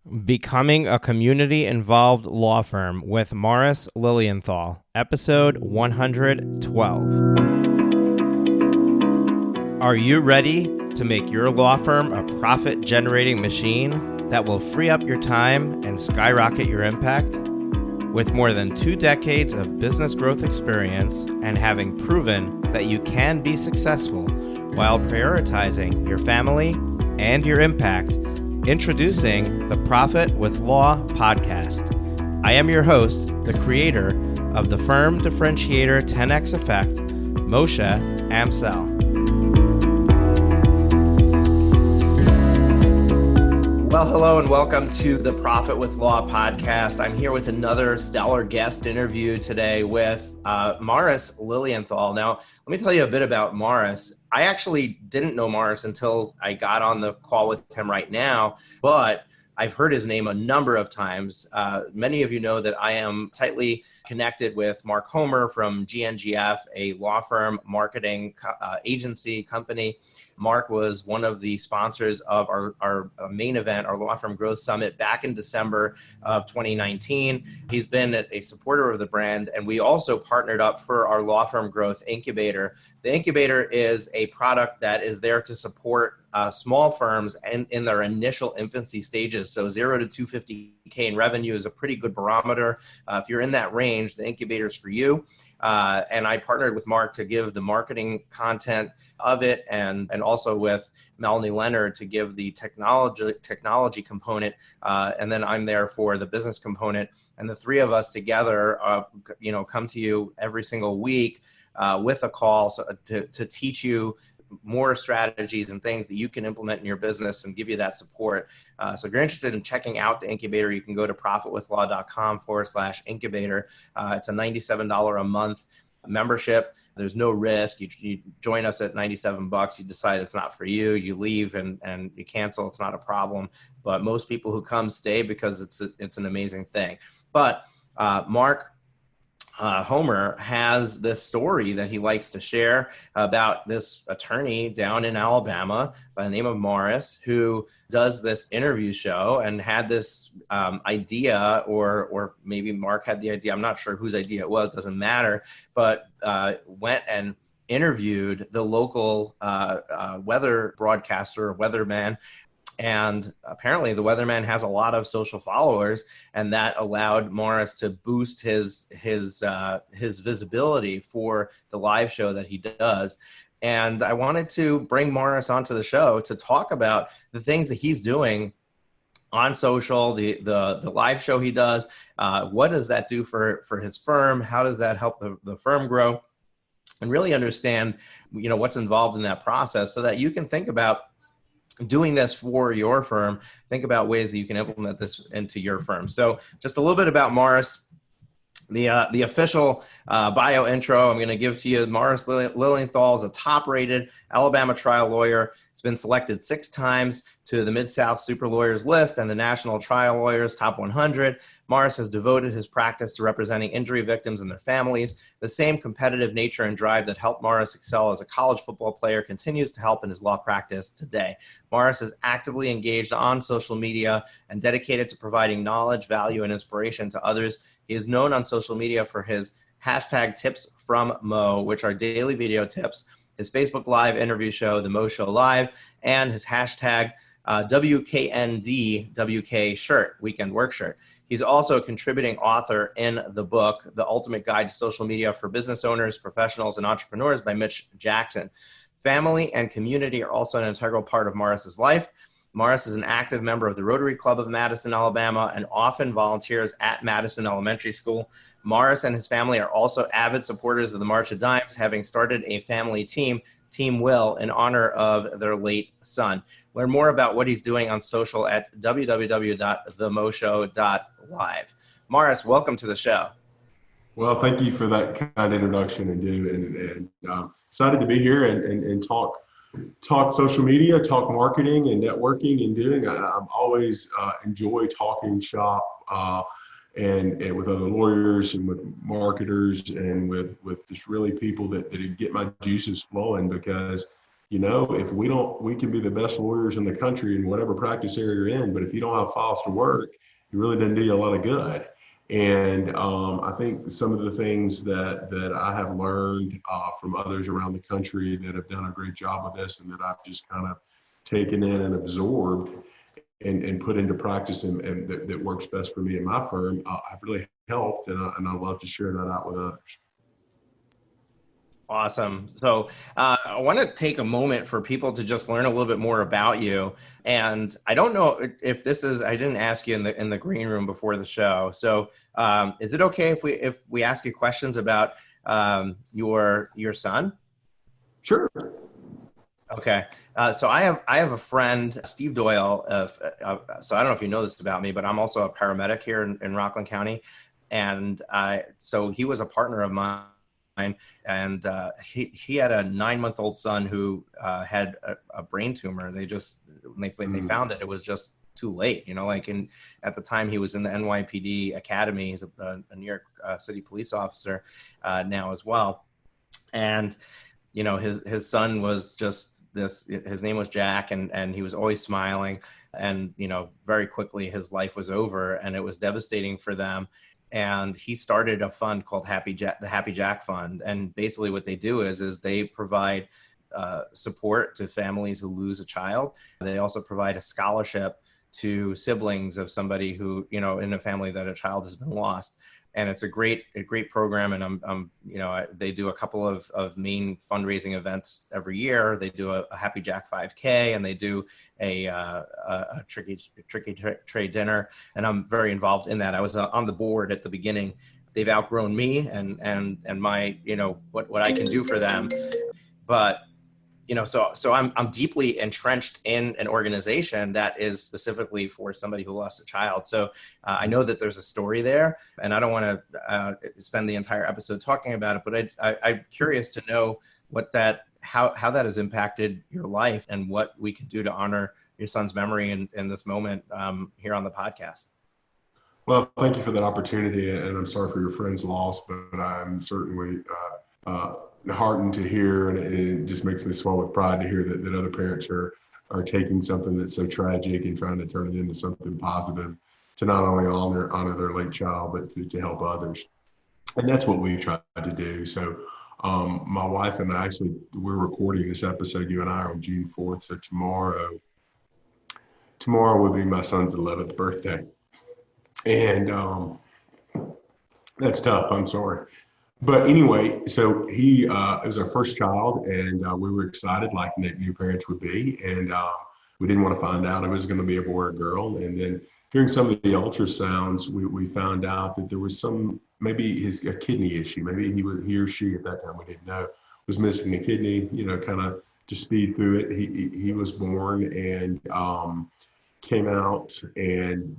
Becoming a Community-Involved Law Firm with Morris Lilienthal, Episode 112. Are you ready to make your law firm a profit-generating machine that will free up your time and skyrocket your impact? With more than 2 decades of business growth experience and having proven that you can be successful while prioritizing your family and your impact, introducing the Profit with Law podcast. I am your host, the creator of the Firm Differentiator 10X Effect, Moshe Amsel. Well, hello and welcome to the Profit with Law podcast. I'm here with another stellar guest interview today with Morris Lilienthal. Now, let me tell you a bit about Morris. I actually didn't know Morris until I got on the call with him right now, but I've heard his name a number of times. Many of you know that I am tightly connected with Mark Homer from GNGF, a law firm marketing agency company. Mark was one of the sponsors of our main event, our Law Firm Growth Summit, back in December of 2019. He's been a supporter of the brand, and we also partnered up for our Law Firm Growth Incubator. The incubator is a product that is there to support small firms in their initial infancy stages. So 0 to 250K in revenue is a pretty good barometer. If you're in that range, the incubator is for you. And I partnered with Mark to give the marketing content of it, and also with Melanie Leonard to give the technology component, and then I'm there for the business component. And the three of us together, come to you every single week with a call to teach you more strategies and things that you can implement in your business and give you that support. So if you're interested in checking out the incubator, you can go to profitwithlaw.com/incubator. It's a $97 a month membership. There's no risk. You join us at $97. You decide it's not for you. You leave and you cancel. It's not a problem. But most people who come stay because it's an amazing thing. But Mark Homer has this story that he likes to share about this attorney down in Alabama by the name of Morris, who does this interview show and had this idea, or maybe Mark had the idea, I'm not sure whose idea it was, doesn't matter, but went and interviewed the local weather broadcaster or weatherman. And apparently the weatherman has a lot of social followers, and that allowed Morris to boost his visibility for the live show that he does. And I wanted to bring Morris onto the show to talk about the things that he's doing on social, the live show he does. What does that do for his firm? How does that help the firm grow? And really understand, what's involved in that process, so that you can think about doing this for your firm. Think about ways that you can implement this into your firm. So just a little bit about Morris. The official bio intro I'm going to give to you. Morris Lilienthal is a top-rated Alabama trial lawyer. He's been selected 6 times to the Mid-South Super Lawyers list and the National Trial Lawyers Top 100. Morris has devoted his practice to representing injury victims and their families. The same competitive nature and drive that helped Morris excel as a college football player continues to help in his law practice today. Morris is actively engaged on social media and dedicated to providing knowledge, value, and inspiration to others. He is known on social media for his hashtag tips from Mo, which are daily video tips, his Facebook Live interview show, The Mo Show Live, and his hashtag WKND WK shirt, weekend work shirt. He's also a contributing author in the book, The Ultimate Guide to Social Media for Business Owners, Professionals, and Entrepreneurs by Mitch Jackson. Family and community are also an integral part of Morris's life. Morris is an active member of the Rotary Club of Madison, Alabama, and often volunteers at Madison Elementary School. Morris and his family are also avid supporters of the March of Dimes, having started a family team, Team Will, in honor of their late son. Learn more about what he's doing on social at www.themoshow.live. Morris, welcome to the show. Well, thank you for that kind introduction, and excited to be here and talk social media, talk marketing and networking and doing. I'm always enjoy talking shop and with other lawyers and with marketers and with just really people that get my juices flowing, because if we can be the best lawyers in the country in whatever practice area you're in, but if you don't have files to work, it really doesn't do you a lot of good. And I think some of the things that I have learned from others around the country that have done a great job with this, and that I've just kind of taken in and absorbed and put into practice, and that works best for me and my firm, have really helped, and I love to share that out with others. Awesome. So I want to take a moment for people to just learn a little bit more about you. And I don't know if I didn't ask you in the green room before the show. So is it okay if we ask you questions about your son? Sure. Okay. So I have a friend, Steve Doyle. So I don't know if you know this about me, but I'm also a paramedic here in Rockland County. And so he was a partner of mine. And he had a 9-month-old son who had a brain tumor. When they found it, it was just too late, at the time he was in the NYPD Academy. He's a New York City police officer now as well. And, his son was just his name was Jack, and he was always smiling, and, very quickly his life was over, and it was devastating for them. And he started a fund called the Happy Jack Fund. And basically what they do is they provide support to families who lose a child. They also provide a scholarship to siblings of somebody who, in a family that a child has been lost. And it's a great program. And they do a couple of main fundraising events every year. They do a Happy Jack 5K, and they do a tricky trade dinner. And I'm very involved in that. I was on the board at the beginning. They've outgrown me and my, what I can do for them. But so I'm deeply entrenched in an organization that is specifically for somebody who lost a child. So I know that there's a story there, and I don't want to spend the entire episode talking about it, but I'm curious to know how that has impacted your life and what we can do to honor your son's memory in this moment here on the podcast. Well, thank you for that opportunity, and I'm sorry for your friend's loss, but I'm certainly heartened to hear, and it just makes me swell with pride to hear that other parents are taking something that's so tragic and trying to turn it into something positive to not only honor their late child, but to help others. And that's what we've tried to do. So my wife and I, we're recording this episode, you and I, on June 4th. So tomorrow will be my son's 11th birthday. And that's tough. I'm sorry. But anyway, so he was our first child, and we were excited, like new parents would be. And we didn't want to find out it was going to be a boy or a girl. And then during some of the ultrasounds, we found out that there was maybe a kidney issue. Maybe he or she, at that time we didn't know, was missing a kidney, kind of to speed through it. He was born and came out, and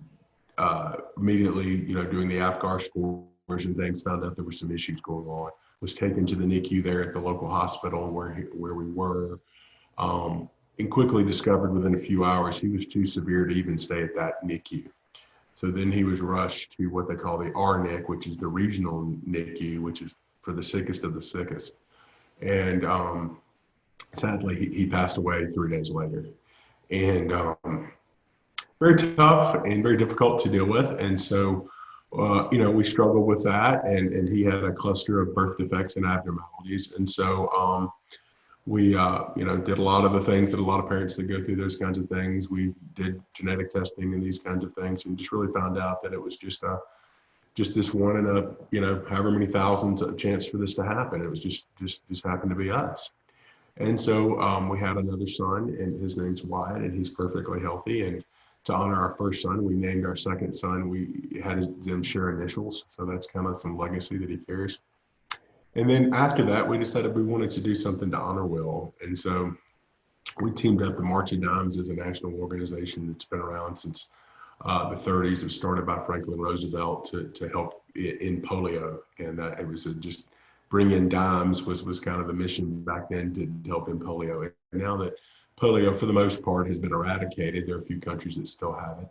immediately, doing the APGAR scores and things, found out there were some issues going on. Was taken to the NICU there at the local hospital where we were, and quickly discovered within a few hours he was too severe to even stay at that NICU. So then he was rushed to what they call the RNIC, which is the regional NICU, which is for the sickest of the sickest. And sadly, he passed away 3 days later. And very tough and very difficult to deal with. And so we struggled with that, and he had a cluster of birth defects and abnormalities. And so we, did a lot of the things that a lot of parents that go through those kinds of things. We did genetic testing and these kinds of things, and just really found out that it was just this one in a, however many thousands of chance for this to happen. It was just happened to be us. And so we had another son, and his name's Wyatt, and he's perfectly healthy. And to honor our first son, we named our second son. We had them share initials. So that's kind of some legacy that he carries. And then after that, we decided we wanted to do something to honor Will. And so we teamed up. The March of Dimes is a national organization that's been around since the 30s. It was started by Franklin Roosevelt to help in polio. And it was just bring in dimes was kind of the mission back then to help in polio. And now that polio, for the most part, has been eradicated, there are a few countries that still have it.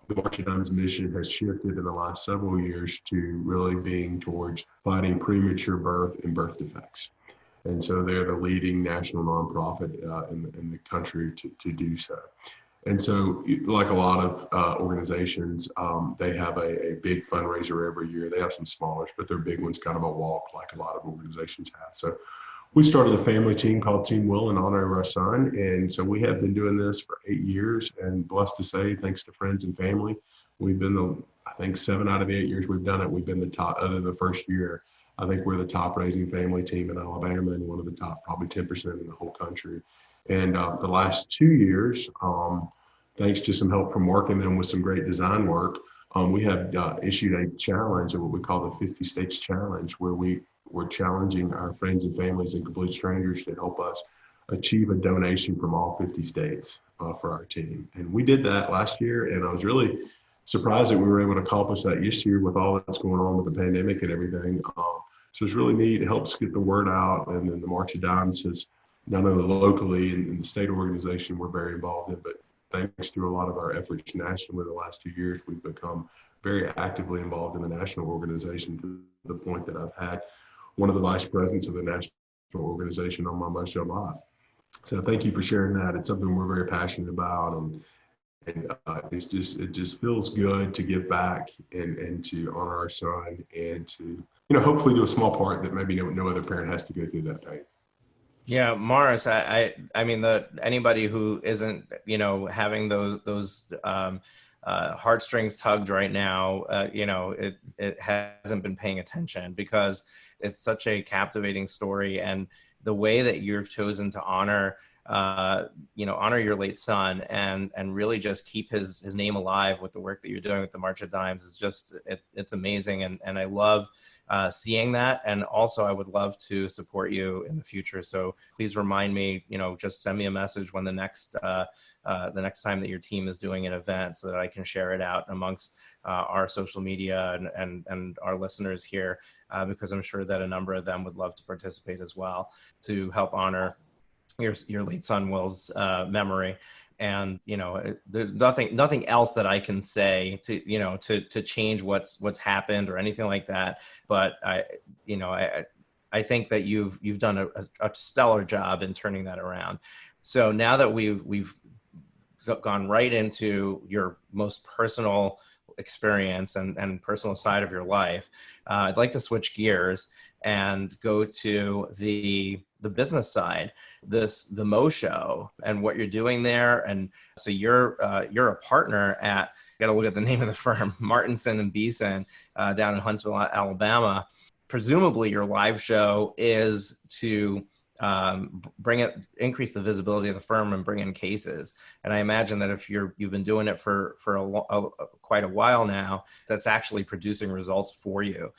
The March of Dimes mission has shifted in the last several years to really being towards fighting premature birth and birth defects. And so they're the leading national nonprofit in the country to do so. And so, like a lot of organizations, they have a big fundraiser every year. They have some smallers, but their big one's kind of a walk, like a lot of organizations have. So we started a family team called Team Will in honor of our son. And so we have been doing this for 8 years, and blessed to say, thanks to friends and family, we've been I think 7 out of the 8 years we've done it, we've been the top. Other than the first year, I think we're the top raising family team in Alabama and one of the top, probably 10% in the whole country. And the last 2 years, thanks to some help from Mark and then with some great design work, we have issued a challenge, of what we call the 50 States Challenge, where we're challenging our friends and families and complete strangers to help us achieve a donation from all 50 states for our team. And we did that last year, and I was really surprised that we were able to accomplish that this year with all that's going on with the pandemic and everything. So it's really neat. It helps get the word out. And then the March of Dimes has, not only locally in the state organization we're very involved in, but thanks to a lot of our efforts nationally the last 2 years, we've become very actively involved in the national organization, to the point that I've had one of the vice presidents of the national organization on my Moshe Amsel. So thank you for sharing that. It's something we're very passionate about, and it just feels good to give back and to honor our son, and to hopefully do a small part that maybe no other parent has to go through that pain. Yeah, Morris, I mean, anybody who isn't, having those heartstrings tugged right now, it hasn't been paying attention, because it's such a captivating story, and the way that you've chosen to honor your late son and really just keep his name alive with the work that you're doing with the March of Dimes is just, it's amazing. And I love seeing that. And also I would love to support you in the future. So please remind me, just send me a message when the next time that your team is doing an event, so that I can share it out amongst our social media and our listeners here, because I'm sure that a number of them would love to participate as well, to help honor your late son Will's memory. And there's nothing else that I can say to change what's happened or anything like that. But I think that you've done a stellar job in turning that around. So now that we've gone right into your most personal experience and personal side of your life, I'd like to switch gears and go to the business side, the Moshe, and what you're doing there. And so you're a partner at, got to look at the name of the firm, Martinson and Beeson, down in Huntsville, Alabama. Presumably your live show is to increase the visibility of the firm and bring in cases. And I imagine that if you've been doing it for quite a while now, that's actually producing results for you.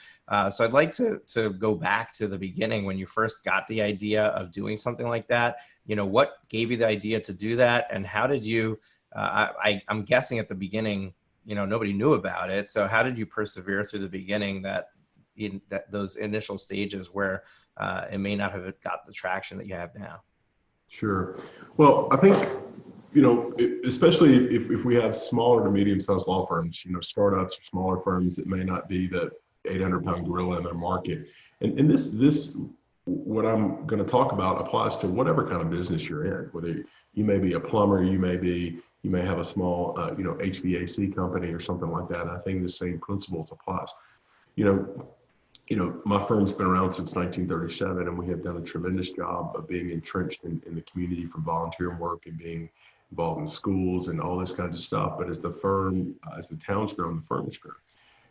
So I'd like to go back to the beginning, when you first got the idea of doing something like that. What gave you the idea to do that, and how did you? I'm guessing at the beginning, nobody knew about it. So how did you persevere through the beginning, that those initial stages where it may not have got the traction that you have now? Sure. Well, I think, especially if we have smaller to medium-sized law firms, startups or smaller firms that may not be the 800-pound gorilla in their market. And this, what I'm going to talk about, applies to whatever kind of business you're in. Whether you may be a plumber, you may have a small, HVAC company or something like that. And I think the same principles applies. My firm's been around since 1937, and we have done a tremendous job of being entrenched in the community, from volunteer work and being involved in schools and all this kind of stuff. But as the town's grown, the firm has grown.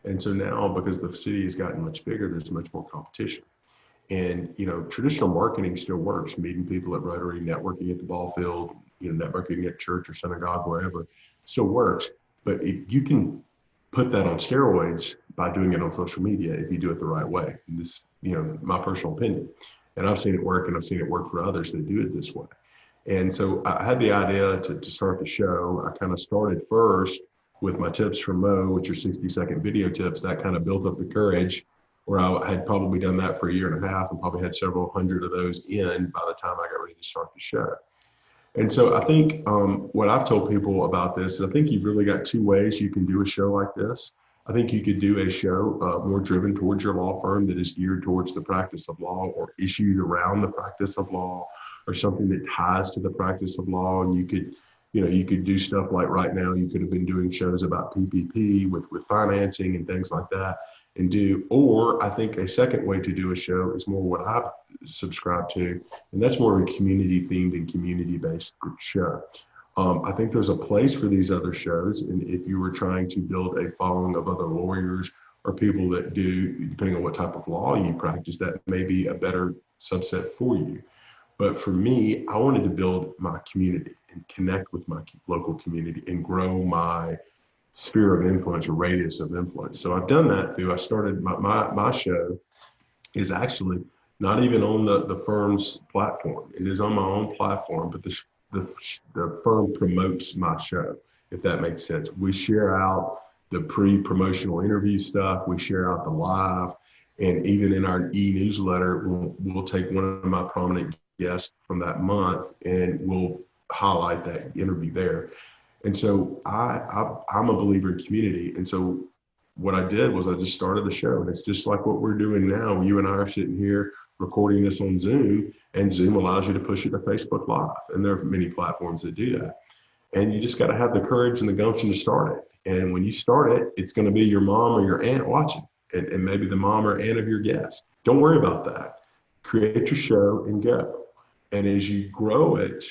And so now, because the city has gotten much bigger, there's much more competition. And, traditional marketing still works, meeting people at Rotary, networking at the ball field, networking at church or synagogue, wherever, still works. But you can put that on steroids by doing it on social media if you do it the right way. And this, my personal opinion. And I've seen it work, and I've seen it work for others that do it this way. And so I had the idea to start the show. I kind of started first with my tips from Mo, which are 60-second video tips. That kind of built up the courage, where I had probably done that for a year and a half and probably had several hundred of those in by the time I got ready to start the show. And so I think what I've told people about this is, I think you've really got two ways you can do a show like this. I think you could do a show more driven towards your law firm that is geared towards the practice of law or issues around the practice of law or something that ties to the practice of law. And you could do stuff like right now, you could have been doing shows about PPP with financing and things like that or I think a second way to do a show is more what I subscribe to, and that's more of a community themed and community based show. I think there's a place for these other shows, and if you were trying to build a following of other lawyers or people that do, depending on what type of law you practice, that may be a better subset for you. But for me, I wanted to build my community and connect with my local community and grow my sphere of influence or radius of influence. So I've done that I started my show is actually not even on the firm's platform. It is on my own platform, but the firm promotes my show, if that makes sense. We share out the pre-promotional interview stuff. We share out the live. And even in our e-newsletter, we'll take one of my prominent guests from that month and we'll highlight that interview there. And so I'm a believer in community. And so what I did was I just started the show, and it's just like what we're doing now. You and I are sitting here recording this on Zoom, and Zoom allows you to push it to Facebook Live. And there are many platforms that do that. And you just got to have the courage and the gumption to start it. And when you start it, it's going to be your mom or your aunt watching, and maybe the mom or aunt of your guest. Don't worry about that. Create your show and go. And as you grow it,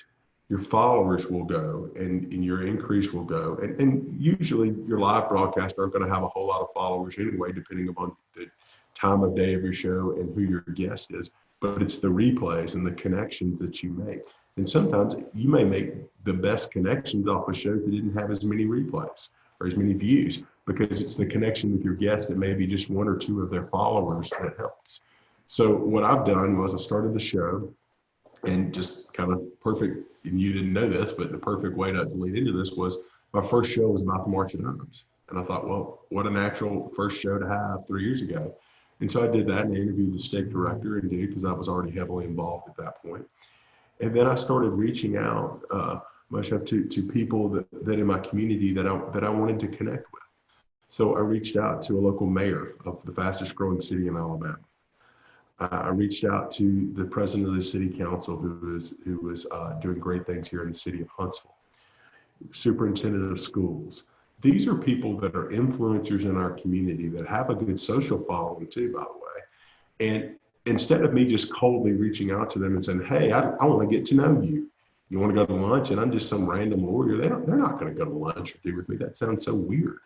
your followers will go and your increase will go. And usually your live broadcasts aren't going to have a whole lot of followers anyway, depending upon the time of day of your show and who your guest is. But it's the replays and the connections that you make. And sometimes you may make the best connections off of shows that didn't have as many replays or as many views, because it's the connection with your guest and maybe just one or two of their followers that helps. So what I've done was I started the show, and just kind of perfect, and you didn't know this, but the perfect way to lead into this was my first show was about the March of Dimes. And I thought, well, what a natural first show to have 3 years ago. And so I did that, and I interviewed the stake director and did, because I was already heavily involved at that point. And then I started reaching out to people that in my community that I wanted to connect with. So I reached out to a local mayor of the fastest growing city in Alabama. I reached out to the president of the city council, who was doing great things here in the city of Huntsville, superintendent of schools. These are people that are influencers in our community that have a good social following too, by the way. And instead of me just coldly reaching out to them and saying, hey, I want to get to know you. You want to go to lunch? And I'm just some random lawyer. They're not going to go to lunch or do with me. That sounds so weird.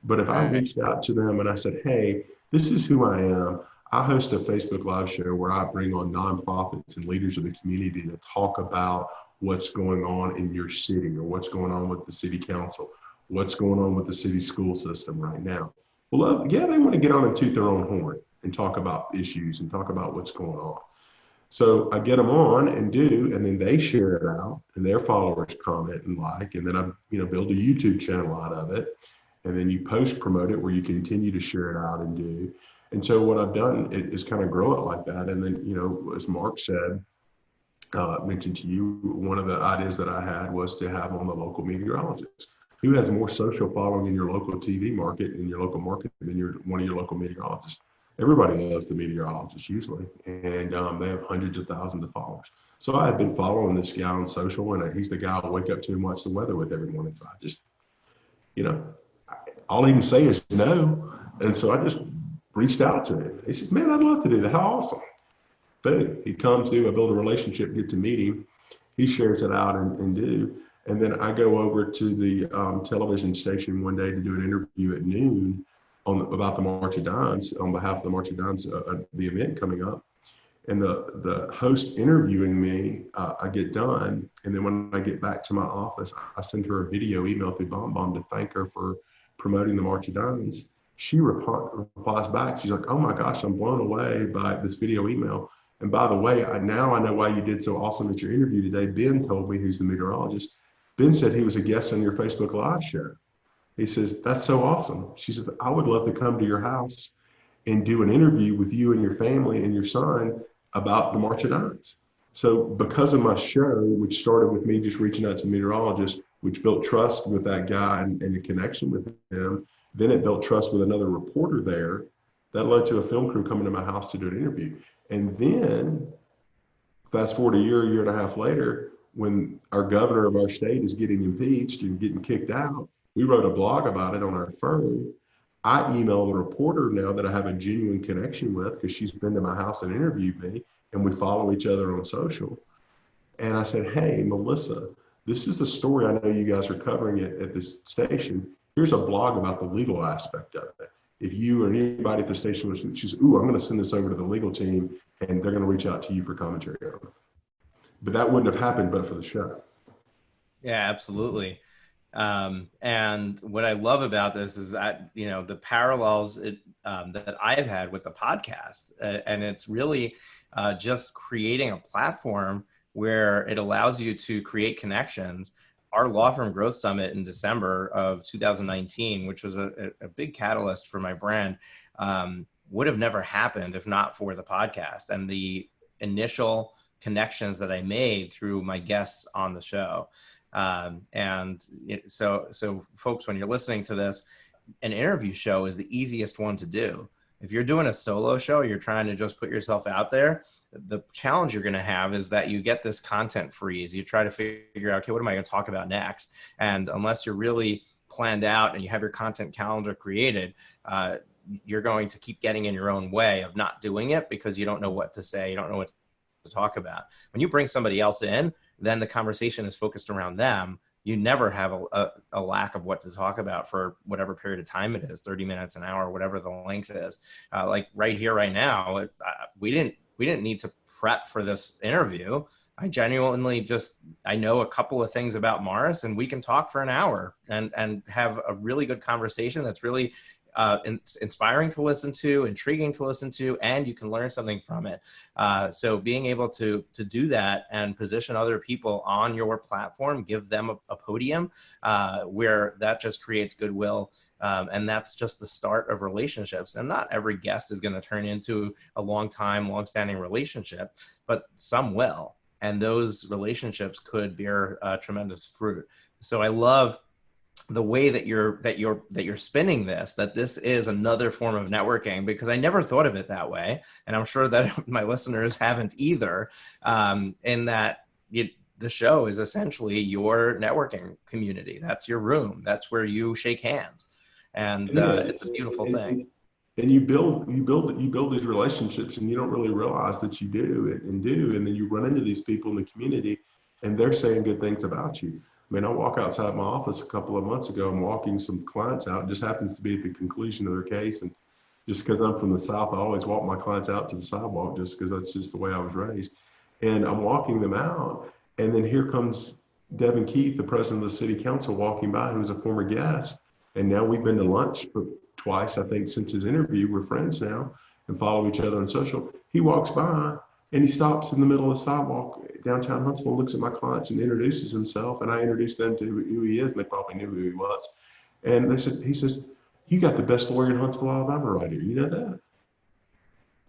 But if I reached out to them and I said, hey, this is who I am. I host a Facebook Live show where I bring on nonprofits and leaders of the community to talk about what's going on in your city, or what's going on with the city council, what's going on with the city school system right now. Well, yeah, they want to get on and toot their own horn and talk about issues and talk about what's going on. So I get them on and then they share it out, and their followers comment and like, and then I build a YouTube channel out of it. And then you post promote it where you continue to share it out and do. And so what I've done is kind of grow it like that. And then, as Mark said, mentioned to you, one of the ideas that I had was to have on the local meteorologist. Who has more social following in your local TV market, in your local market, than one of your local meteorologists? Everybody loves the meteorologist usually, and they have hundreds of thousands of followers. So I had been following this guy on social, and he's the guy I wake up to and watch the weather with every morning. So I just, all he can say is no. And so I just reached out to him. He said, man, I'd love to do that. How awesome. Boom. He comes to, I build a relationship, get to meet him. He shares it out and do. And then I go over to the television station one day to do an interview at noon about the March of Dimes, on behalf of the March of Dimes, the event coming up. And the host interviewing me, I get done. And then when I get back to my office, I send her a video email through BombBomb to thank her for promoting the March of Dimes. She replies back. She's like, oh my gosh, I'm blown away by this video email. And by the way, now I know why you did so awesome at your interview today. Ben told me, who's the meteorologist. Ben said he was a guest on your Facebook Live show. He says, that's so awesome. She says, I would love to come to your house and do an interview with you and your family and your son about the March of Dimes. So because of my show, which started with me just reaching out to meteorologists, which built trust with that guy and a connection with him, Then it built trust with another reporter there. That led to a film crew coming to my house to do an interview. And then fast forward a year and a half later, when our governor of our state is getting impeached and getting kicked out, we wrote a blog about it on our firm. I email the reporter now that I have a genuine connection with because she's been to my house and interviewed me, and we follow each other on social. And I said, hey, Melissa, this is the story I know you guys are covering it at this station. Here's a blog about the legal aspect of it. If you or anybody at the station was, she's, ooh, I'm going to send this over to the legal team, and they're going to reach out to you for commentary on it. But that wouldn't have happened but for the show. Yeah, absolutely. And what I love about this is that, you know, the parallels that I've had with the podcast, and it's really just creating a platform where it allows you to create connections. Our Law Firm Growth Summit in December of 2019, which was a big catalyst for my brand, would have never happened if not for the podcast and the initial connections that I made through my guests on the show. So folks, when you're listening to this, an interview show is the easiest one to do. If you're doing a solo show, you're trying to just put yourself out there. The challenge you're going to have is that you get this content freeze. You try to figure out, okay, what am I going to talk about next? And unless you're really planned out and you have your content calendar created, you're going to keep getting in your own way of not doing it because you don't know what to say. You don't know what to talk about. When you bring somebody else in, then the conversation is focused around them. You never have a lack of what to talk about for whatever period of time it is, 30 minutes, an hour, whatever the length is. Like right here, right now, we didn't need to prep for this interview. I genuinely I know a couple of things about Morris, and we can talk for an hour and have a really good conversation that's really inspiring to listen to, intriguing to listen to, and you can learn something from it. So being able to do that and position other people on your platform, give them a podium where that just creates goodwill. And that's just the start of relationships. And not every guest is going to turn into a long-standing relationship, but some will. And those relationships could bear tremendous fruit. So I love the way that you're spinning this, that this is another form of networking, because I never thought of it that way. And I'm sure that my listeners haven't either, in that the show is essentially your networking community. That's your room. That's where you shake hands. And it's a beautiful thing. And you build these relationships, and you don't really realize that you do, and then you run into these people in the community, and they're saying good things about you. I mean, I walk outside my office a couple of months ago. I'm walking some clients out. It just happens to be at the conclusion of their case, and just because I'm from the South, I always walk my clients out to the sidewalk just because that's just the way I was raised. And I'm walking them out, and then here comes Devin Keith, the president of the city council, walking by, who's a former guest. And now we've been to lunch twice, I think, since his interview. We're friends now and follow each other on social. He walks by and he stops in the middle of the sidewalk downtown Huntsville, looks at my clients and introduces himself. And I introduced them to who he is, and they probably knew who he was. And he says, you got the best lawyer in Huntsville, Alabama right here. You know that?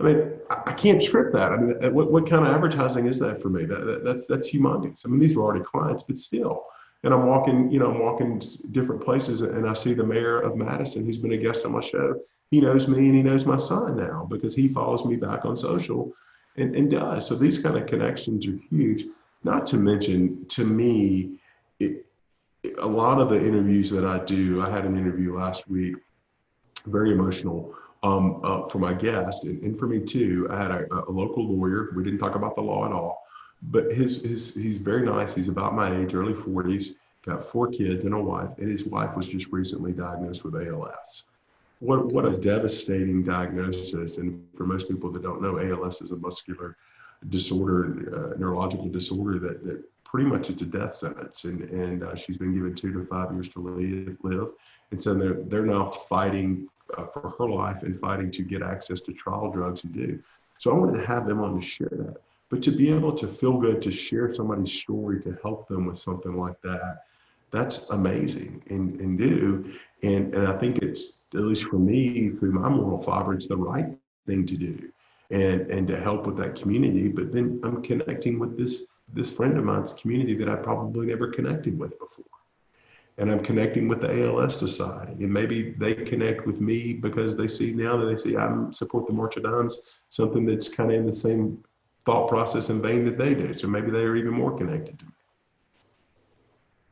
I mean, I can't script that. I mean, what kind of advertising is that for me? That's humongous. I mean, these were already clients, but still. And I'm walking different places, and I see the mayor of Madison, who's been a guest on my show. He knows me, and he knows my son now because he follows me back on social and does. So these kind of connections are huge. Not to mention, to me, a lot of the interviews that I do, I had an interview last week, very emotional, for my guest, and for me too. I had a local lawyer. We didn't talk about the law at all. But he's very nice. He's about my age, early 40s, got 4 kids and a wife, and his wife was just recently diagnosed with ALS. What a devastating diagnosis. And for most people that don't know, ALS is a muscular disorder, neurological disorder that pretty much it's a death sentence. And she's been given 2 to 5 years to live. And so they're now fighting for her life and fighting to get access to trial drugs and do. So I wanted to have them on to share that. But to be able to feel good, to share somebody's story, to help them with something like that, that's amazing and do. And I think it's, at least for me, through my moral fiber, it's the right thing to do and to help with that community. But then I'm connecting with this friend of mine's community that I probably never connected with before. and I'm connecting with the ALS Society. And maybe they connect with me because they see now that they see I support the March of Dimes, something that's kind of in the same thought process and vein that they do. So maybe they are even more connected to me.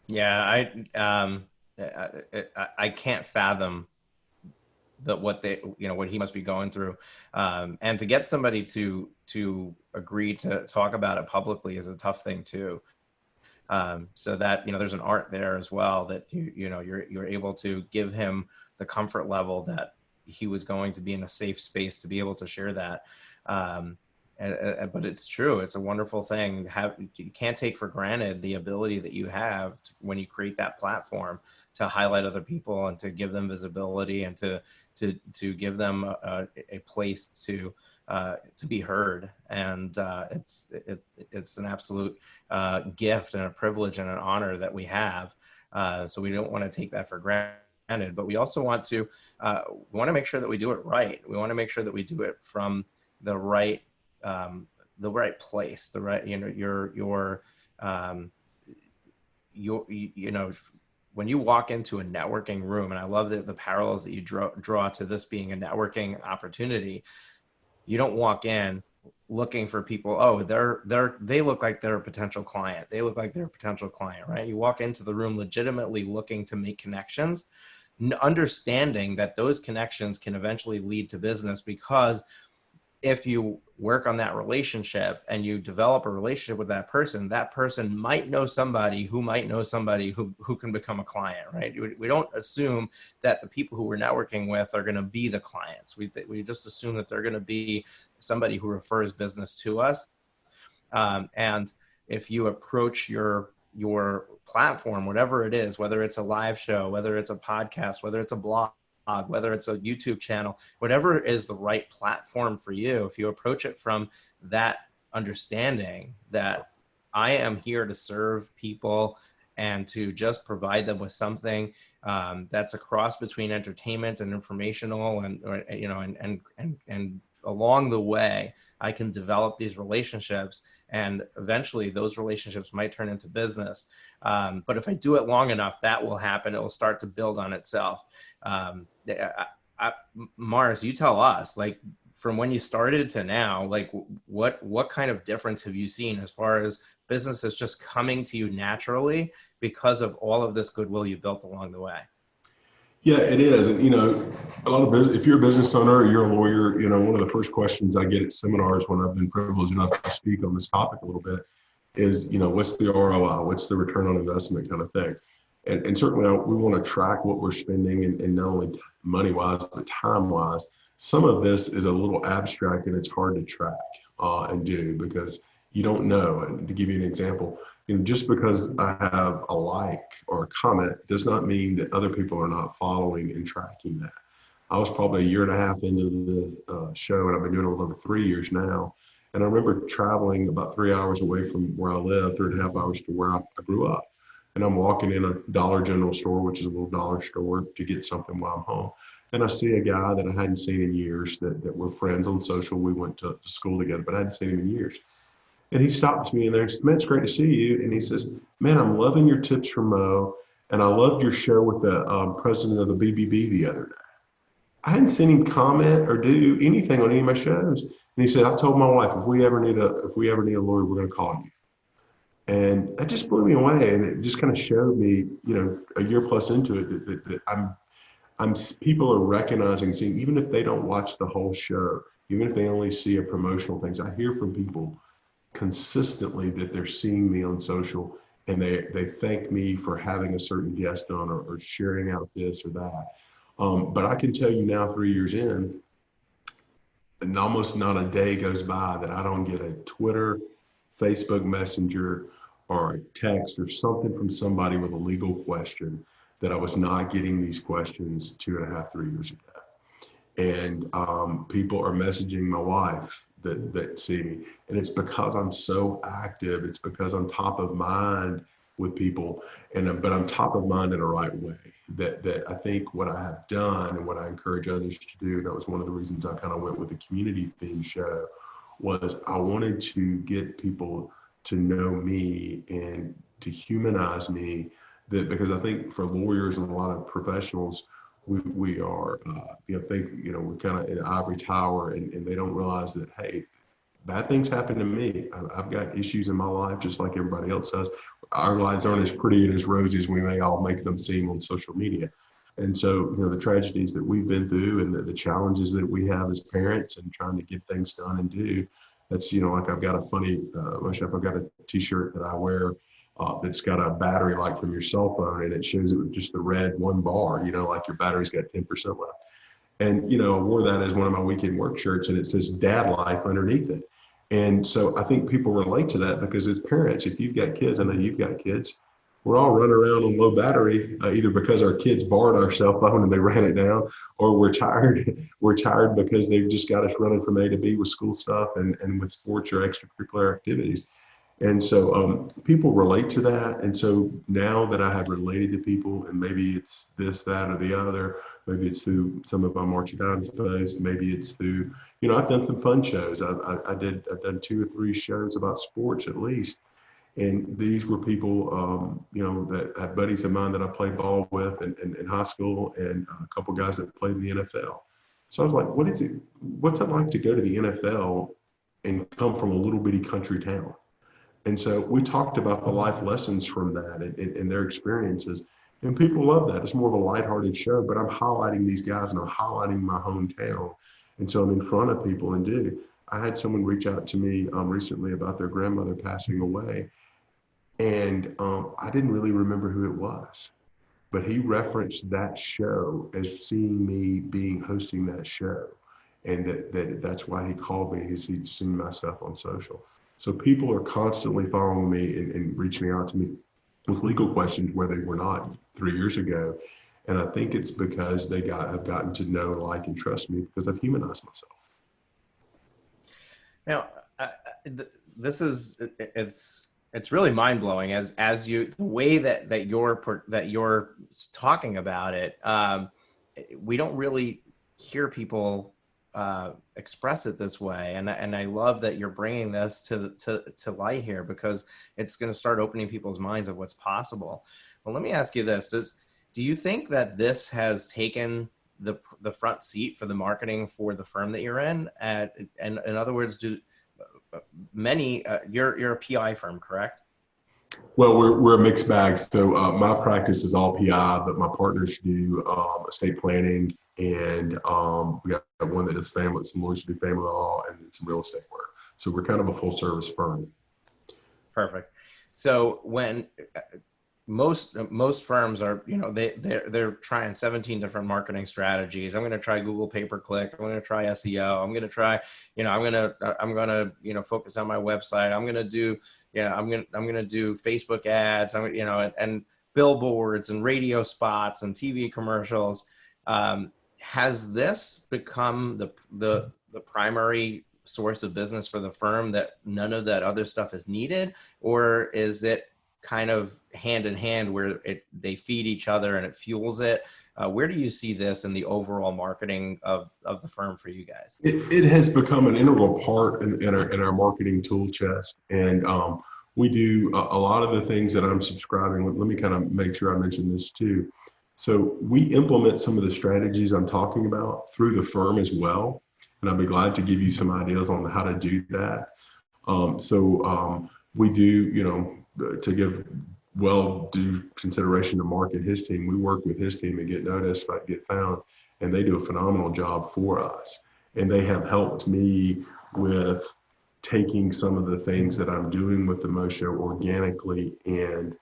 Yeah, I can't fathom what they, what he must be going through, and to get somebody to agree to talk about it publicly is a tough thing too. So that, there's an art there as well, that you're able to give him the comfort level that he was going to be in a safe space to be able to share that. But it's true. It's a wonderful thing. You can't take for granted the ability that you have when you create that platform to highlight other people and to give them visibility and to give them a place to be heard. And it's an absolute gift and a privilege and an honor that we have. So we don't want to take that for granted, but we also want to make sure that we do it right. We want to make sure that we do it from the right place, the right, when you walk into a networking room, and I love the parallels that you draw to this being a networking opportunity. You don't walk in looking for people. Oh, they look like they're a potential client. They look like they're a potential client, right? You walk into the room legitimately looking to make connections, understanding that those connections can eventually lead to business, because if you work on that relationship and you develop a relationship with that person might know somebody who might know somebody who can become a client, right? We don't assume that the people who we're networking with are going to be the clients. We just assume that they're going to be somebody who refers business to us. And if you approach your platform, whatever it is, whether it's a live show, whether it's a podcast, whether it's a blog, whether it's a YouTube channel, whatever is the right platform for you, if you approach it from that understanding that I am here to serve people and to just provide them with something that's a cross between entertainment and informational, and along the way, I can develop these relationships, and eventually those relationships might turn into business. But if I do it long enough, that will happen. It will start to build on itself. Morris, you tell us, like, from when you started to now, like, what kind of difference have you seen as far as businesses just coming to you naturally because of all of this goodwill you built along the way? Yeah, it is. And, a lot of business, if you're a business owner or you're a lawyer, one of the first questions I get at seminars when I've been privileged enough to speak on this topic a little bit is, what's the ROI? What's the return on investment kind of thing? And certainly we want to track what we're spending, and not only money-wise, but time-wise. Some of this is a little abstract and it's hard to track and do because you don't know. And to give you an example, just because I have a like or a comment does not mean that other people are not following and tracking that. I was probably a year and a half into the show, and I've been doing it a little over 3 years now. And I remember traveling about 3 hours away from where I live, 3.5 hours to where I grew up. And I'm walking in a Dollar General store, which is a little dollar store, to get something while I'm home. And I see a guy that I hadn't seen in years, that we're friends on social. We went to school together, but I hadn't seen him in years. And he stopped me in there and said, "Man, it's great to see you." And he says, "Man, I'm loving your tips from Mo. And I loved your show with the president of the BBB the other day." I hadn't seen him comment or do anything on any of my shows. And he said, "I told my wife, if we ever need a lawyer, we're going to call you." And that just blew me away. And it just kind of showed me, a year plus into it, that people are recognizing, seeing, even if they don't watch the whole show, even if they only see a promotional things, I hear from people consistently that they're seeing me on social and they thank me for having a certain guest on or sharing out this or that. But I can tell you now, 3 years in, and almost not a day goes by that I don't get a Twitter, Facebook Messenger, or a text or something from somebody with a legal question that I was not getting these questions 2.5, 3 years ago. And people are messaging my wife that see me. And it's because I'm so active. It's because I'm top of mind with people, but I'm top of mind in a right way. That I think what I have done and what I encourage others to do, that was one of the reasons I kind of went with the community theme show, was I wanted to get people to know me and to humanize me, that, because I think for lawyers and a lot of professionals, we are, think, we're kind of in an ivory tower, and they don't realize that, hey, bad things happen to me. I've got issues in my life just like everybody else does. Our lives aren't as pretty and as rosy as we may all make them seem on social media. And so, the tragedies that we've been through and the challenges that we have as parents and trying to get things done and do, that's, like I've got a funny, Moshe, I've got a t-shirt that I wear that's got a battery like from your cell phone, and it shows it with just the red one bar, like your battery's got 10% left. And, I wore that as one of my weekend work shirts, and it says dad life underneath it. And so I think people relate to that because as parents, if you've got kids, I know you've got kids, we're all running around on low battery, either because our kids borrowed our cell phone and they ran it down, or we're tired. We're tired because they've just got us running from A to B with school stuff and with sports or extracurricular activities. And so people relate to that. And so now that I have related to people, and maybe it's this, that, or the other, maybe it's through some of my marching on posts, maybe it's through, I've done some fun shows. I've done 2 or 3 shows about sports at least. And these were people, that have buddies of mine that I played ball with in high school, and a couple guys that played in the NFL. So I was like, what's it like to go to the NFL and come from a little bitty country town? And so we talked about the life lessons from that and their experiences. And people love that. It's more of a lighthearted show, but I'm highlighting these guys and I'm highlighting my hometown. And so I'm in front of people I had someone reach out to me recently about their grandmother passing away. And I didn't really remember who it was, but he referenced that show as seeing me hosting that show. And that's why he called me. He'd seen my stuff on social. So people are constantly following me and reaching out to me with legal questions where they were not 3 years ago. And I think it's because have gotten to know, like, and trust me because I've humanized myself. Now, it's really mind blowing as the way that you're talking about it. We don't really hear people express it this way, and I love that you're bringing this to light here because it's going to start opening people's minds of what's possible. Well, let me ask you this: do you think that this has taken the front seat for the marketing for the firm that you're in? And in other words, you're a PI firm, correct? Well, we're a mixed bag. So my practice is all PI, but my partners do estate planning, and we got one that does family, some lawyers do family law, and some real estate work. So we're kind of a full service firm. Perfect. So when most firms are, they're trying 17 different marketing strategies. I'm going to try Google pay-per-click. I'm going to try SEO. I'm going to try, I'm going to focus on my website. I'm going to do, I'm going to do Facebook ads. And billboards and radio spots and TV commercials. Has this become the primary source of business for the firm, that none of that other stuff is needed, or is it kind of hand in hand where they feed each other and it fuels it? Where do you see this in the overall marketing of the firm for you guys? It has become an integral part in our marketing tool chest. And we do a lot of the things that I'm subscribing with. Let me kind of make sure I mention this too. So we implement some of the strategies I'm talking about through the firm as well. And I'll be glad to give you some ideas on how to do that. We do, to give due consideration to Mark and his team, we work with his team and get noticed, get found, and they do a phenomenal job for us. And they have helped me with taking some of the things that I'm doing with the Moshe organically and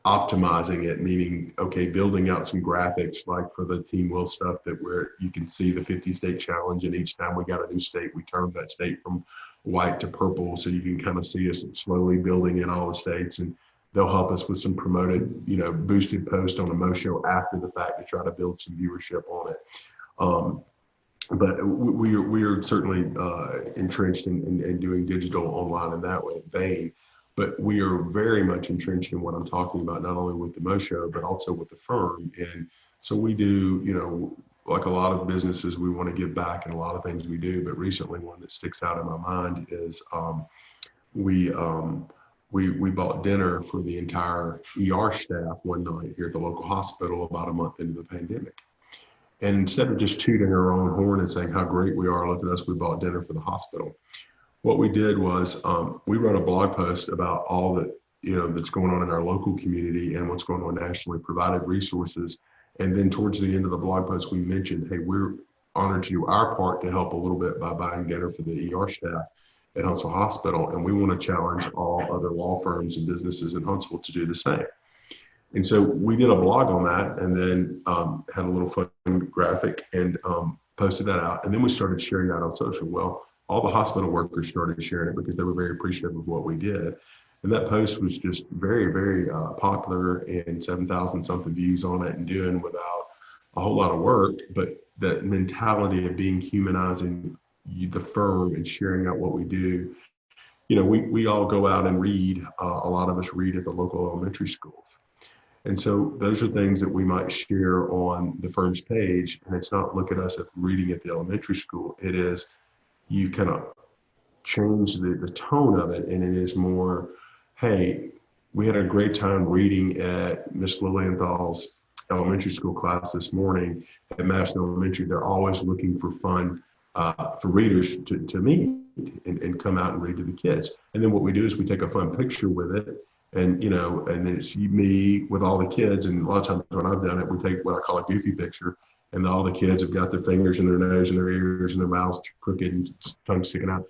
optimizing it, meaning, okay, building out some graphics like for the Team Will stuff where you can see the 50 state challenge, and each time we got a new state, we turned that state from white to purple, so you can kind of see us slowly building in all the states. And they'll help us with some promoted, boosted post on a Mo show after the fact to try to build some viewership on it. But we are certainly entrenched in doing digital online in that vein. But we are very much entrenched in what I'm talking about, not only with the Mo show, but also with the firm. And so we do, like a lot of businesses, we want to give back in a lot of things we do. But recently, one that sticks out in my mind is we we bought dinner for the entire ER staff one night here at the local hospital about a month into the pandemic. And instead of just tooting our own horn and saying how great we are, look at us, we bought dinner for the hospital. What we did was we wrote a blog post about all that that's going on in our local community and what's going on nationally, provided resources. And then towards the end of the blog post, we mentioned, hey, we're honored to do our part to help a little bit by buying dinner for the ER staff at Huntsville Hospital. And we want to challenge all other law firms and businesses in Huntsville to do the same. And so we did a blog on that, and then had a little fun graphic and posted that out. And then we started sharing that on social. Well, all the hospital workers started sharing it because they were very appreciative of what we did. And that post was just very, very popular, and 7,000 something views on it, and doing without a whole lot of work. But that mentality of being humanizing the firm and sharing out what we do. We all go out and read. A lot of us read at the local elementary schools. And so those are things that we might share on the firm's page. And it's not look at us at reading at the elementary school. It is, you kind of change the tone of it. And it is more, hey, we had a great time reading at Miss Lilienthal's elementary school class this morning at Madison Elementary. They're always looking for fun for readers to meet and come out and read to the kids. And then what we do is we take a fun picture with it. And, and then it's me with all the kids. And a lot of times when I've done it, we take what I call a goofy picture. And all the kids have got their fingers in their nose and their ears and their mouths crooked and tongue sticking out.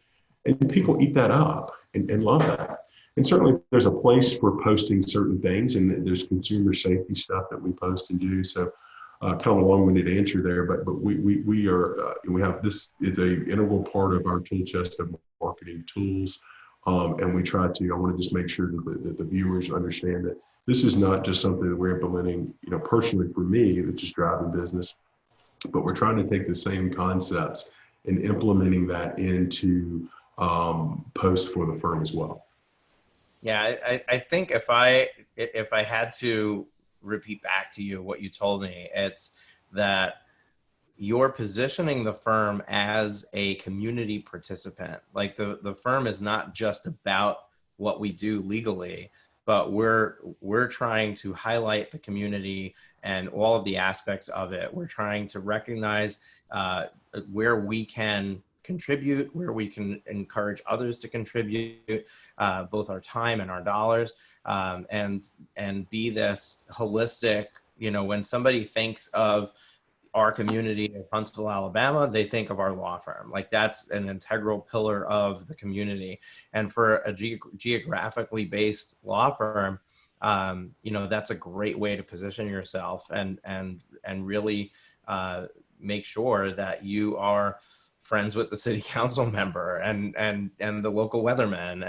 And people eat that up and love that. And certainly there's a place for posting certain things, and there's consumer safety stuff that we post and do. So kind of a long-winded answer there, but we are, we have, this is a integral part of our tool chest of marketing tools. And we try to, I want to just make sure that the viewers understand that this is not just something that we're implementing, personally for me, that's just driving business, but we're trying to take the same concepts and implementing that into post for the firm as well. Yeah, I think if I had to repeat back to you what you told me, it's that you're positioning the firm as a community participant. Like the firm is not just about what we do legally, but we're trying to highlight the community and all of the aspects of it. We're trying to recognize where we can contribute, where we can encourage others to contribute, both our time and our dollars, and be this holistic, when somebody thinks of our community of Huntsville, Alabama, they think of our law firm. Like that's an integral pillar of the community. And for a geographically based law firm, that's a great way to position yourself and really make sure that you are friends with the city council member and the local weatherman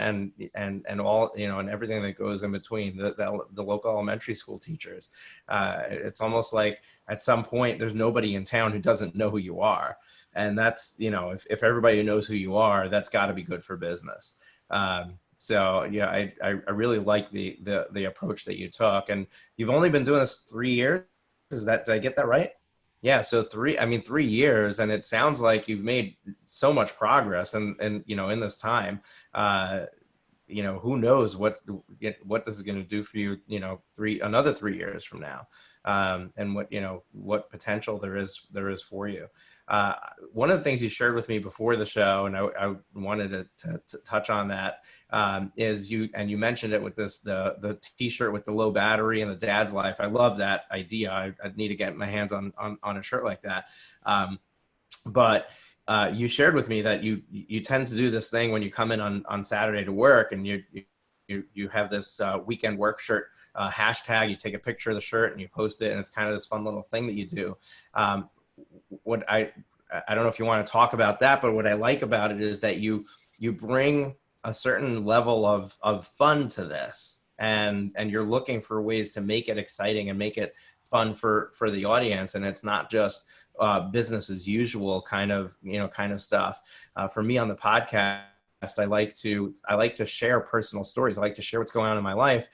and all, and everything that goes in between, the local elementary school teachers. It's almost like at some point there's nobody in town who doesn't know who you are. And that's, if everybody knows who you are, that's got to be good for business. So yeah, I really like the approach that you took. And you've only been doing this 3 years. Did I get that right? Yeah. So 3 years, and it sounds like you've made so much progress and in this time, who knows what this is going to do for you, another 3 years from now, and what potential there is for you. One of the things you shared with me before the show, and I wanted to touch on that, is you mentioned it with the t-shirt with the low battery and the dad's life. I love that idea. I need to get my hands on a shirt like that. But you shared with me that you tend to do this thing when you come in on Saturday to work, and you have this weekend work shirt hashtag. You take a picture of the shirt and you post it, and it's kind of this fun little thing that you do. What I don't know if you want to talk about that, but what I like about it is that you bring a certain level of fun to this, and you're looking for ways to make it exciting and make it fun for the audience. And it's not just business as usual kind of stuff. For me on the podcast, I like to share personal stories. I like to share what's going on in my life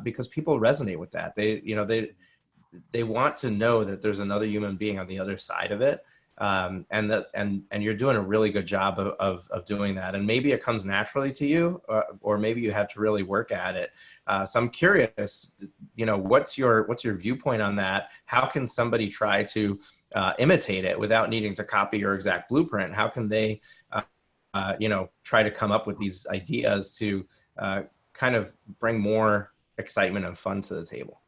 because people resonate with that. They want to know that there's another human being on the other side of it. and you're doing a really good job of doing that. And maybe it comes naturally to you, or maybe you have to really work at it. So I'm curious, what's your viewpoint on that? How can somebody try to imitate it without needing to copy your exact blueprint? How can they, try to come up with these ideas to kind of bring more excitement and fun to the table?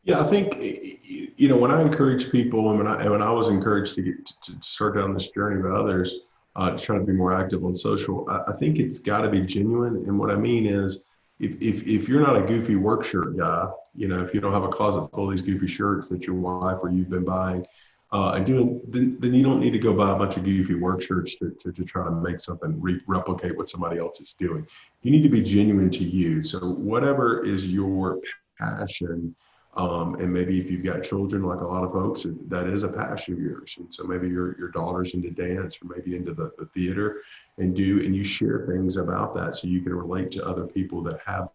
Yeah, I think when I encourage people, and when I was encouraged to start down this journey with others, to try to be more active on social, I think it's got to be genuine. And what I mean is, if you're not a goofy work shirt guy, if you don't have a closet full of these goofy shirts that your wife or you've been buying and doing, then you don't need to go buy a bunch of goofy work shirts to try to make something replicate what somebody else is doing. You need to be genuine to you. So whatever is your passion. And maybe if you've got children, like a lot of folks, that is a passion of yours. And so maybe your daughter's into dance, or maybe into the theater, and you share things about that so you can relate to other people that have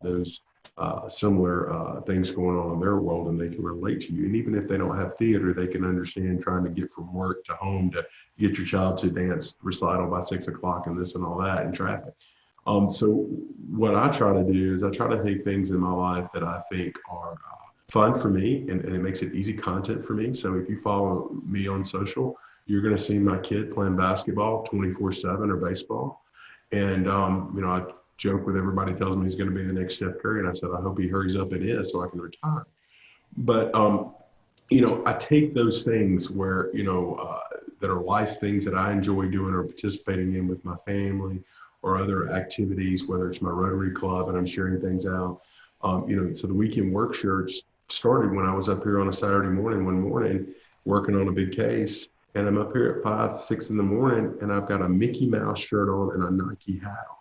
those similar things going on in their world, and they can relate to you. And even if they don't have theater, they can understand trying to get from work to home to get your child to dance recital by 6 o'clock and this and all that, and traffic. So what I try to do is I try to take things in my life that I think are fun for me, and it makes it easy content for me. So if you follow me on social, you're going to see my kid playing basketball 24/7 or baseball. And, I joke with everybody, tells me he's going to be the next Steph Curry. And I said, I hope he hurries up and is so I can retire. But, I take those things where, that are life things that I enjoy doing or participating in with my family, or other activities, whether it's my Rotary Club and I'm sharing things out. So the weekend work shirts started when I was up here on a Saturday morning, one morning, working on a big case. And I'm up here at 5, 6 in the morning, and I've got a Mickey Mouse shirt on and a Nike hat on.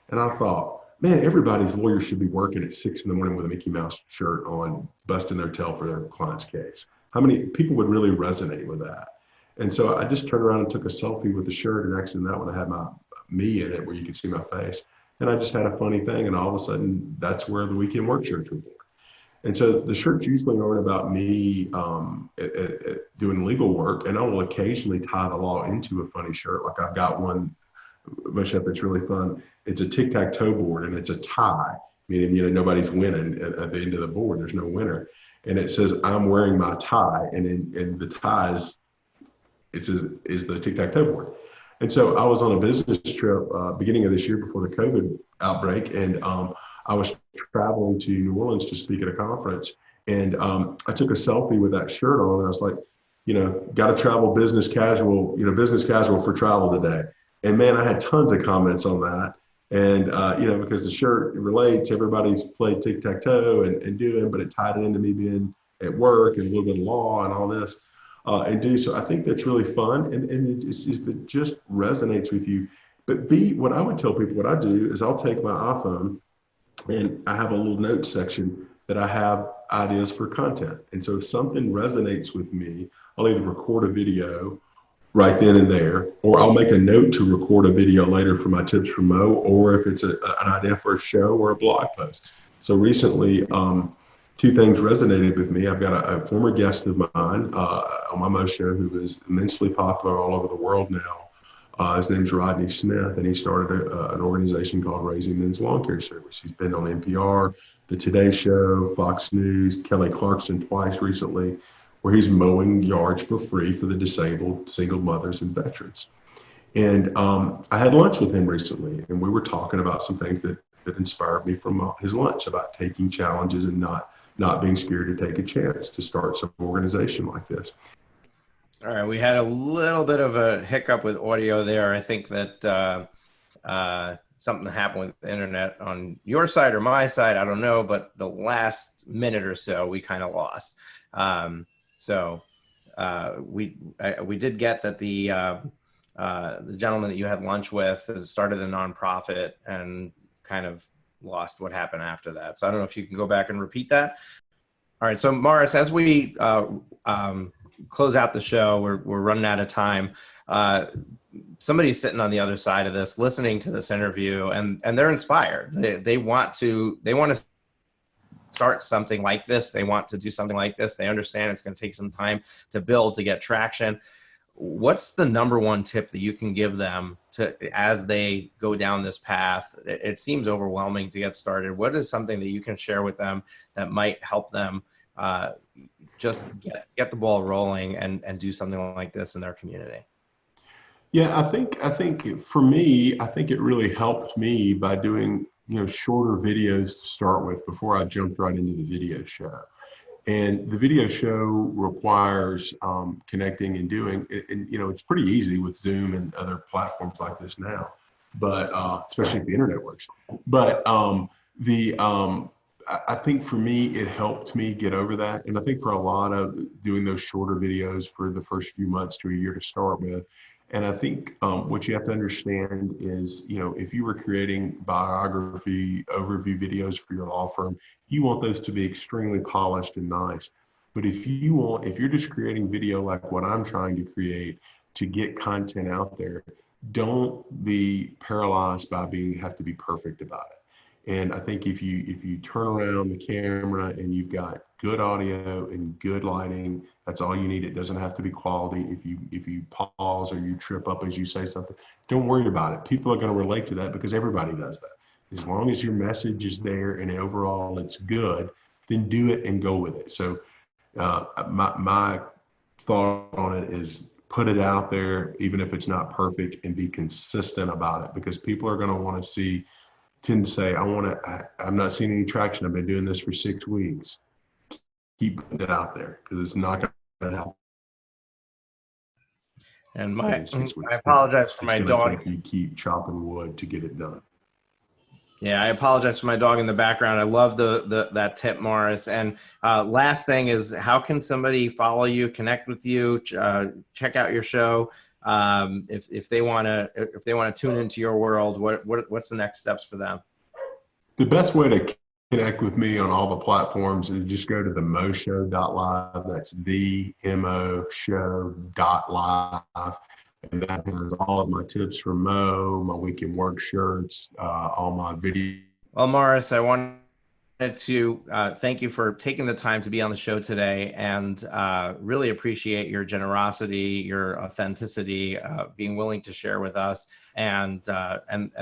And I thought, man, everybody's lawyer should be working at 6 in the morning with a Mickey Mouse shirt on, busting their tail for their client's case. How many people would really resonate with that? And so I just turned around and took a selfie with the shirt, and actually in that one I had me in it where you could see my face. And I just had a funny thing, and all of a sudden that's where the weekend work shirts were born. And so the shirts usually aren't about me doing legal work, and I will occasionally tie the law into a funny shirt. Like I've got one, Moshe, that's really fun. It's a tic-tac-toe board, and it's a tie, meaning nobody's winning at the end of the board. There's no winner. And it says, I'm wearing my tie, and the tie is the tic-tac-toe board. And so I was on a business trip beginning of this year before the COVID outbreak, and I was traveling to New Orleans to speak at a conference, and I took a selfie with that shirt on, and I was like, got to travel business casual for travel today. And man, I had tons of comments on that, and because the shirt relates, everybody's played tic-tac-toe and doing, but it tied it into me being at work and a little bit of law and all this. So I think that's really fun, and if it just resonates with you. But what I would tell people, what I do is I'll take my iPhone, and I have a little notes section that I have ideas for content. And so if something resonates with me, I'll either record a video right then and there, or I'll make a note to record a video later for my tips from Mo, or if it's an idea for a show or a blog post. So recently, two things resonated with me. I've got a former guest of mine on my Moshe show who is immensely popular all over the world now. His name's Rodney Smith, and he started an organization called Raising Men's Lawn Care Service. He's been on NPR, The Today Show, Fox News, Kelly Clarkson twice recently, where he's mowing yards for free for the disabled, single mothers, and veterans. And I had lunch with him recently, and we were talking about some things that inspired me from his lunch about taking challenges and not being scared to take a chance to start some organization like this. All right, we had a little bit of a hiccup with audio there. I think that something happened with the internet on your side or my side. I don't know, but the last minute or so we kind of lost. We did get that the gentleman that you had lunch with has started a nonprofit and kind of lost what happened after that. So I don't know if you can go back and repeat that. All right. So Morris, as we close out the show, we're running out of time. Somebody's sitting on the other side of this, listening to this interview, and they're inspired. They want to start something like this. They want to do something like this. They understand it's going to take some time to build, to get traction. What's the number one tip that you can give them as they go down this path? It seems overwhelming to get started. What is something that you can share with them that might help them just get the ball rolling and do something like this in their community? Yeah, I think for me, I think it really helped me by doing, shorter videos to start with before I jumped right into the video show. And the video show requires connecting and doing, and it's pretty easy with Zoom and other platforms like this now, but especially if the internet works. But I think for me, it helped me get over that. And I think for a lot of doing those shorter videos for the first few months to a year to start with. And I think what you have to understand is, if you were creating biography overview videos for your law firm, you want those to be extremely polished and nice. But if you're just creating video like what I'm trying to create to get content out there, don't be paralyzed by have to be perfect about it. And I think if you turn around the camera and you've got good audio and good lighting, that's all you need. It doesn't have to be quality. If you pause or you trip up as you say something, don't worry about it. People are going to relate to that because everybody does that. As long as your message is there and overall it's good, then do it and go with it. So my thought on it is put it out there, even if it's not perfect, and be consistent about it, because people are going to tend to say, I'm not seeing any traction. I've been doing this for 6 weeks. Keep putting it out there because it's not going to help. And I apologize for my dog. You keep chopping wood to get it done. Yeah, I apologize for my dog in the background. I love that tip, Morris. And last thing is, how can somebody follow you, connect with you, check out your show? If they want to tune into your world, what's the next steps for them? The best way to connect with me on all the platforms is just go to the moshow.live. That's the MOshow.live. And that has all of my tips for Mo, my weekend work shirts, all my videos. Well, Morris, I wanted to thank you for taking the time to be on the show today, and really appreciate your generosity, your authenticity, being willing to share with us, and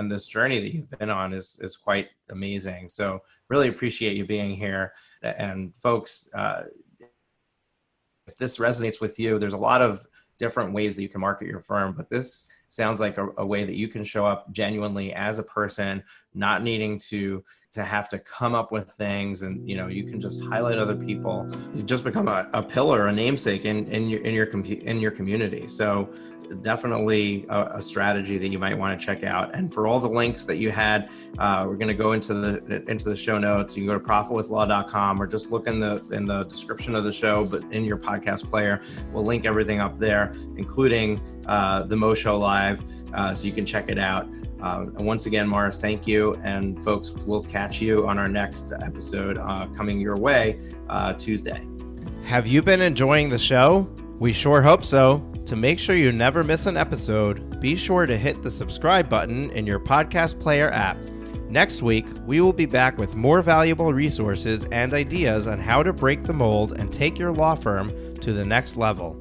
this journey that you've been on is quite amazing. So really appreciate you being here. And folks, if this resonates with you, there's a lot of different ways that you can market your firm, but this sounds like a way that you can show up genuinely as a person, not needing to have to come up with things, and you can just highlight other people. You just become a pillar, a namesake in your community. So definitely a strategy that you might want to check out. And for all the links that you had, we're going to go into the show notes. You can go to profitwithlaw.com or just look in the description of the show, but in your podcast player, we'll link everything up there, including the Moshe Live, so you can check it out. And once again, Morris, thank you. And folks, we'll catch you on our next episode coming your way Tuesday. Have you been enjoying the show? We sure hope so. To make sure you never miss an episode, be sure to hit the subscribe button in your podcast player app. Next week, we will be back with more valuable resources and ideas on how to break the mold and take your law firm to the next level.